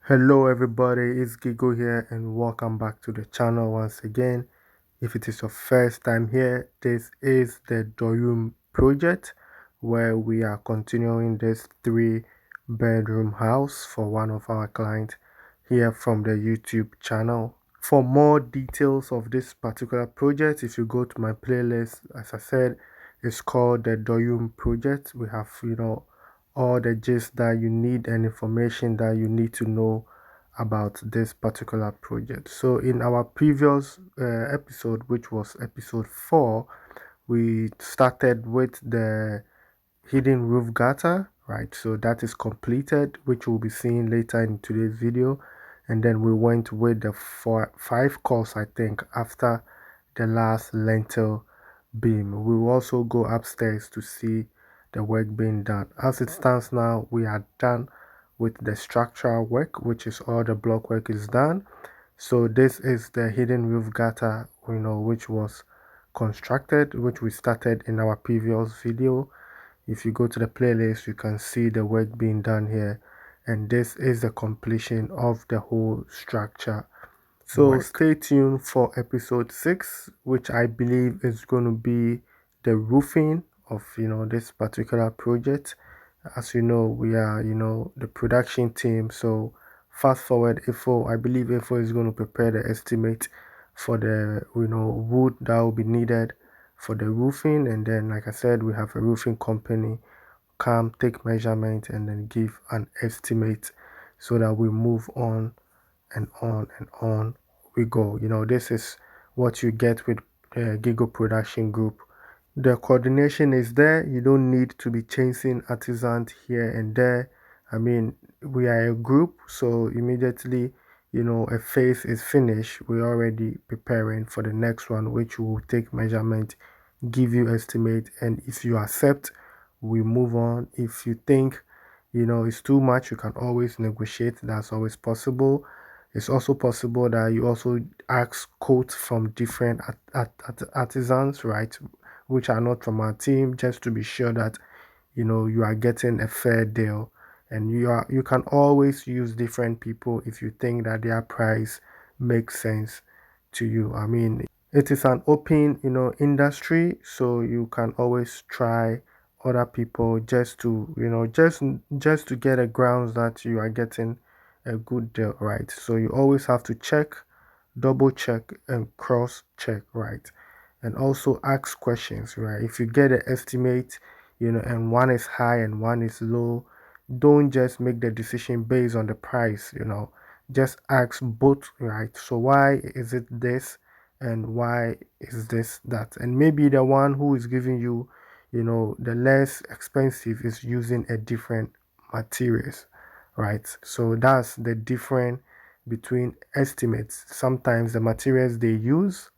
Hello everybody, it's Gigo here and welcome back to the channel once again. If it is your first time here, this is the Doyum project where we are continuing this 3-bedroom house for one of our clients here from the YouTube channel. For more details of this particular project, if you go to my playlist, as I said, it's called the Doyum project. We have, all the gist that you need and information that you need to know about this particular project. So in our previous episode, which was episode 4, we started with the hidden roof gutter, right? So that is completed, which we'll be seeing later in today's video. And then we went with the 5 course, I think, after the last lintel beam. We will also go upstairs to see the work being done. As it stands now, we are done with the structural work, which is all the block work is done. So this is the hidden roof gutter, which was constructed, which we started in our previous video. If you go to the playlist, you can see the work being done here, and this is the completion of the whole structure. So stay tuned for episode 6, which I believe is going to be the roofing of this particular project. As you know, we are the production team. So fast forward, Ifo, I believe Ifo is going to prepare the estimate for the wood that will be needed for the roofing, and then like I said, we have a roofing company come take measurement and then give an estimate so that we move on and on and on we go. This is what you get with Gigo Production Group. The coordination is there. You don't need to be chasing artisans here and there. I mean, we are a group, so immediately, a phase is finished, we're already preparing for the next one, which will take measurement, give you estimate, and if you accept, we move on. If you think, it's too much, you can always negotiate. That's always possible. It's also possible that you also ask quotes from different artisans, right, which are not from our team, just to be sure that you are getting a fair deal. And you can always use different people if you think that their price makes sense to you. I mean, it is an open industry, so you can always try other people just to just to get a grounds that you are getting a good deal, right? So you always have to check, double check, and cross check, right? And also ask questions, right? If you get an estimate, and one is high and one is low, don't just make the decision based on the price, just ask both, right? So why is it this and why is this that? And maybe the one who is giving you, the less expensive is using a different materials, right? So that's the difference between estimates. Sometimes the materials they use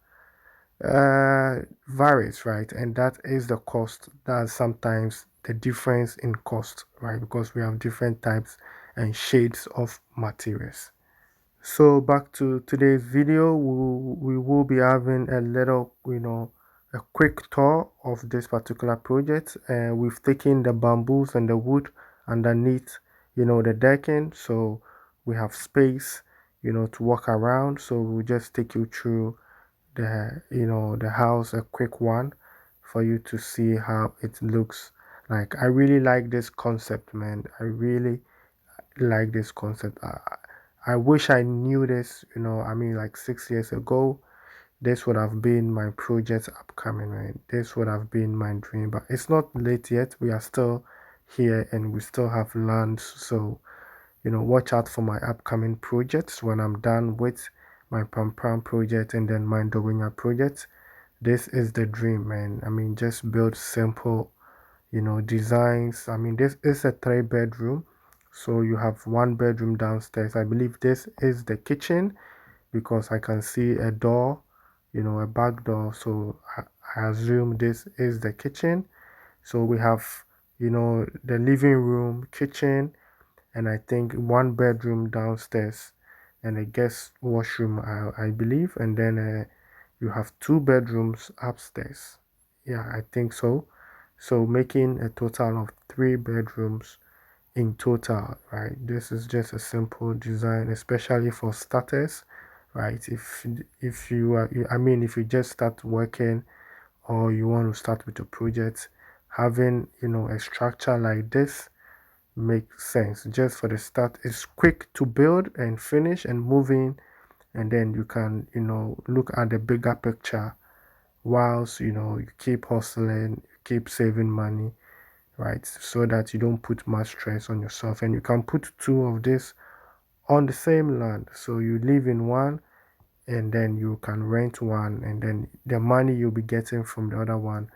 varies, right? And that is the cost. That's sometimes the difference in cost, right? Because we have different types and shades of materials. So back to today's video, we will be having a little, a quick tour of this particular project. And we've taken the bamboos and the wood underneath, the decking. So we have space, to walk around. So we'll just take you through the house, a quick one for you to see how it looks like. I really like this concept, man. I really like this concept. I wish I knew this, I mean, like 6 years ago. This would have been my project upcoming, right? This would have been my dream, but it's not late yet. We are still here and we still have land. So watch out for my upcoming projects when I'm done with my Pam Pam project and then my Dowinya project. This is the dream, man. I mean, just build simple, designs. I mean, this is a 3-bedroom. So you have 1 bedroom downstairs. I believe this is the kitchen because I can see a door, a back door. So I assume this is the kitchen. So we have, the living room, kitchen, and I think 1 bedroom downstairs and a guest washroom, I believe, and then you have 2 bedrooms upstairs. Yeah, I think so. So making a total of 3 bedrooms, in total, right? This is just a simple design, especially for starters, right? If you are, I mean, if you just start working or you want to start with a project, having, a structure like this makes sense. Just for the start, it's quick to build and finish and move in, and then you can, look at the bigger picture whilst, you keep hustling, you keep saving money, right? So that you don't put much stress on yourself. And you can put two of this on the same land. So you live in one and then you can rent one, and then the money you'll be getting from the other one,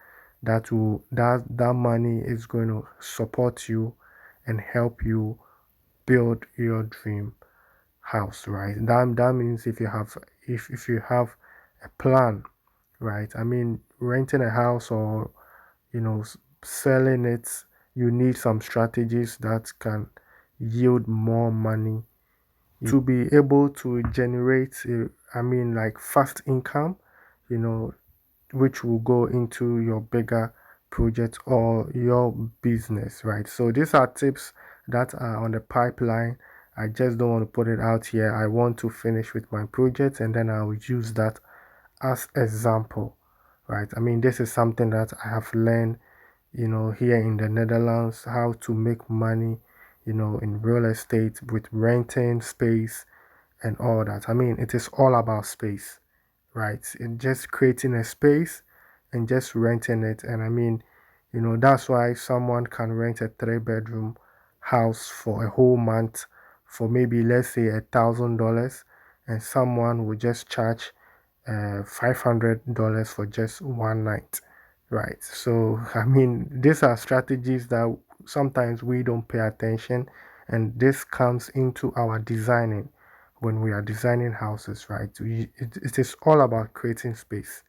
that money is going to support you and help you build your dream house, right? That means if you have a plan, right? I mean, renting a house or selling it, you need some strategies that can yield more money to be able to generate, I mean, like fast income, you know, which will go into your bigger project or your business, right? So these are tips that are on the pipeline. I just don't want to put it out here. I want to finish with my project and then I will use that as example, right? I mean, this is something that I have learned, here in the Netherlands, how to make money, in real estate with renting space and all that. I mean, it is all about space, right? And just creating a space and just renting it. And I mean, that's why someone can rent a 3 bedroom house for a whole month for maybe, let's say, $1,000, and someone will just charge $500 for just one night, right? So, I mean, these are strategies that sometimes we don't pay attention, and this comes into our designing when we are designing houses, right? It is all about creating space,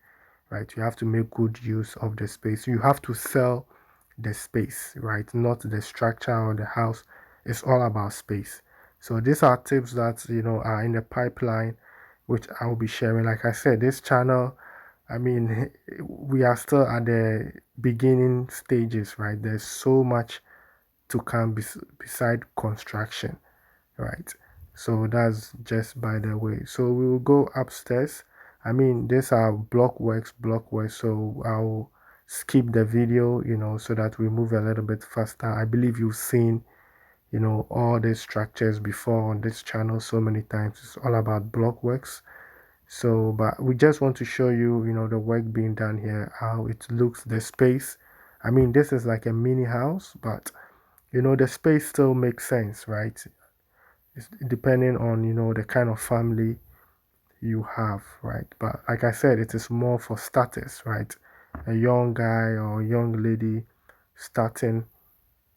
right? You have to make good use of the space. You have to sell the space, right? Not the structure or the house. It's all about space. So these are tips that, are in the pipeline, which I will be sharing. Like I said, this channel, I mean, we are still at the beginning stages, right? There's so much to come beside construction, right? So that's just by the way. So we will go upstairs. I mean, these are block works. So I'll skip the video, so that we move a little bit faster. I believe you've seen, all these structures before on this channel so many times. It's all about block works. So, but we just want to show you, the work being done here, how it looks, the space. I mean, this is like a mini house, but the space still makes sense, right? It's depending on the kind of family you have, right? But like I said, it is more for starters, right? A young guy or a young lady starting.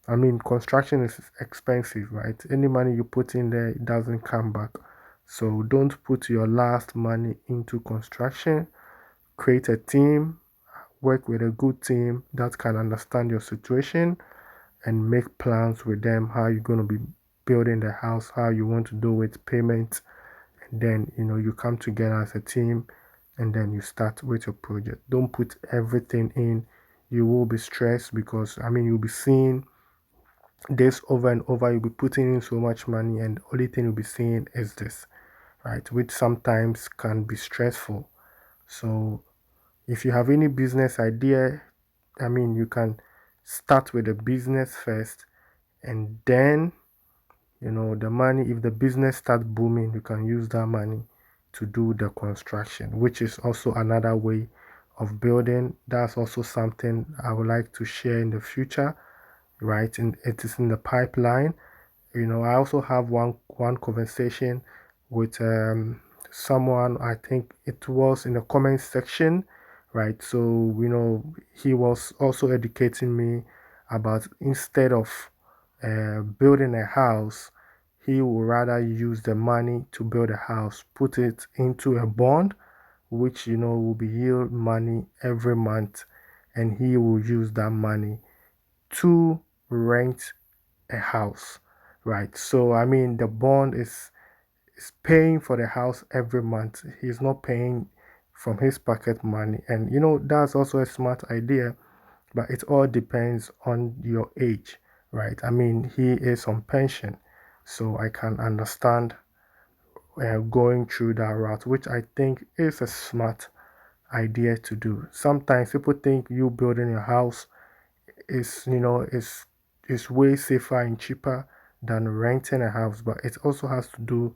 I mean, construction is expensive, right? Any money you put in there, it doesn't come back. So don't put your last money into construction. Create a team, work with a good team that can understand your situation and make plans with them how you're going to be building the house, how you want to do it, payment, and then you come together as a team and then you start with your project. Don't put everything in. You will be stressed because I mean you'll be seeing this over and over. You'll be putting in so much money and the only thing you'll be seeing is this, right? Which sometimes can be stressful. So if you have any business idea, I mean you can start with the business first, and then the money, if the business starts booming, you can use that money to do the construction, which is also another way of building. That's also something I would like to share in the future, right? And it is in the pipeline. I also have one conversation with someone. I think it was in the comment section, right? So he was also educating me about, instead of building a house, he would rather use the money to build a house, put it into a bond, which will be yield money every month, and he will use that money to rent a house, right? So I mean, the bond is paying for the house every month. He's not paying from his pocket money, and that's also a smart idea, but it all depends on your age, right? I mean, he is on pension, so I can understand going through that route, which I think is a smart idea to do. Sometimes people think you building a house is, is way safer and cheaper than renting a house, but it also has to do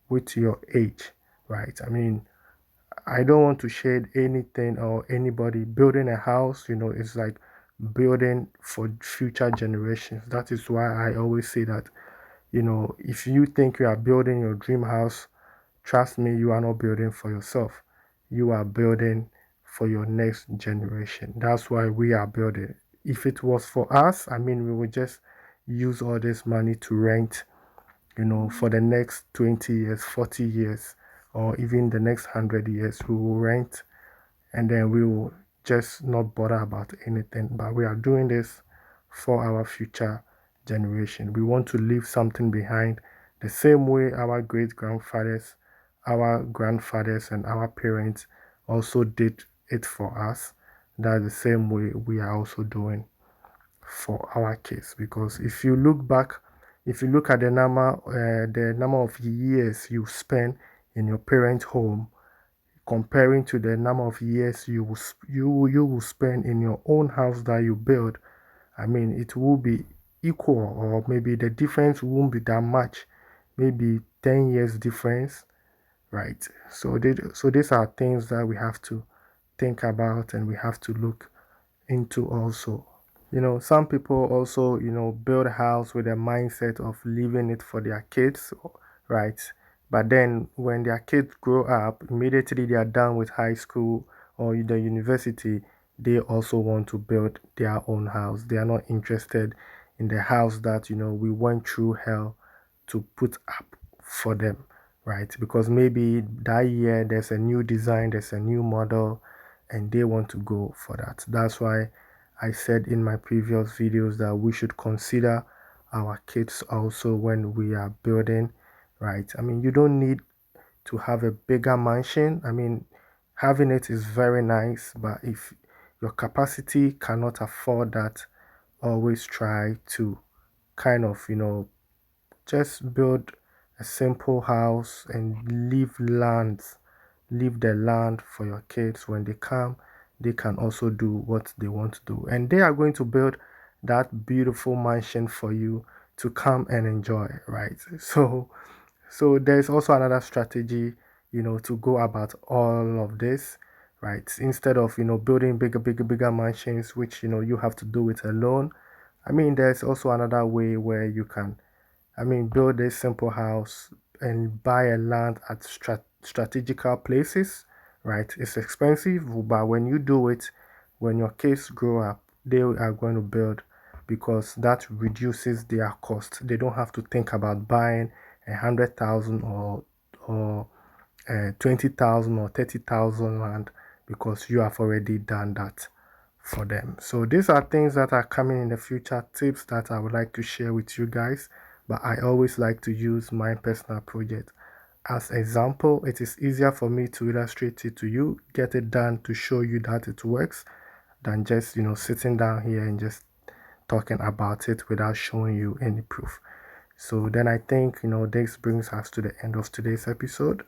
with your age, right? I mean, I don't want to shade anything or anybody. Building a house, is like building for future generations. That is why I always say that, if you think you are building your dream house, trust me, you are not building for yourself. You are building for your next generation. That's why we are building. If it was for us, I mean, we would just use all this money to rent, for the next 20 years, 40 years, or even the next 100 years. We will rent and then we will just not bother about anything. But we are doing this for our future generation. We want to leave something behind the same way our great grandfathers, our grandfathers, and our parents also did it for us. That's the same way we are also doing for our kids. Because if you look back, if you look at the number of years you spend in your parents' home, comparing to the number of years you will spend in your own house that you build, I mean, it will be equal, or maybe the difference won't be that much, maybe 10 years difference, right? So these are things that we have to think about and we have to look into also. Some people also, build a house with a mindset of leaving it for their kids, right? But then when their kids grow up, immediately they are done with high school or the university, they also want to build their own house. They are not interested in the house that, we went through hell to put up for them, right? Because maybe that year there's a new design, there's a new model, and they want to go for that. That's why I said in my previous videos that we should consider our kids also when we are building, right? I mean, you don't need to have a bigger mansion. I mean, having it is very nice, but if your capacity cannot afford that, always try to kind of, just build a simple house and leave the land for your kids. When they come, they can also do what they want to do, and they are going to build that beautiful mansion for you to come and enjoy, right? So there's also another strategy, to go about all of this, right? Instead of, building bigger mansions, which, you have to do it alone. I mean, there's also another way where you can, I mean, build a simple house and buy a land at strategical places, right? It's expensive, but when you do it, when your kids grow up, they are going to build because that reduces their cost. They don't have to think about buying 100,000 or 20,000 or 30,000 land because you have already done that for them. So these are things that are coming in the future, tips that I would like to share with you guys. But I always like to use my personal project as example. It is easier for me to illustrate it to you, get it done to show you that it works, than just sitting down here and just talking about it without showing you any proof. So then I think this brings us to the end of today's episode.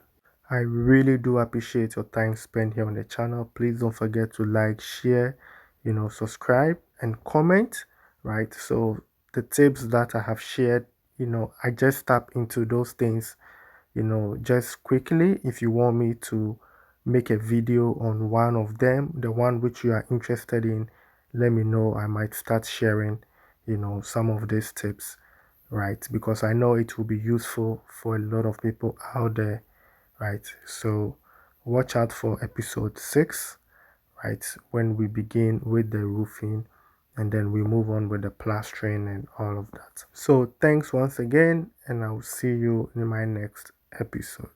I really do appreciate your time spent here on the channel. Please don't forget to like, share, subscribe and comment, right? So the tips that I have shared, I just tap into those things, just quickly. If you want me to make a video on one of them, the one which you are interested in, let me know. I might start sharing, some of these tips, right? Because I know it will be useful for a lot of people out there, right? So watch out for episode 6, right? When we begin with the roofing and then we move on with the plastering and all of that. So thanks once again, and I'll see you in my next episode.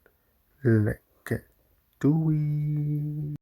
Let's get to it.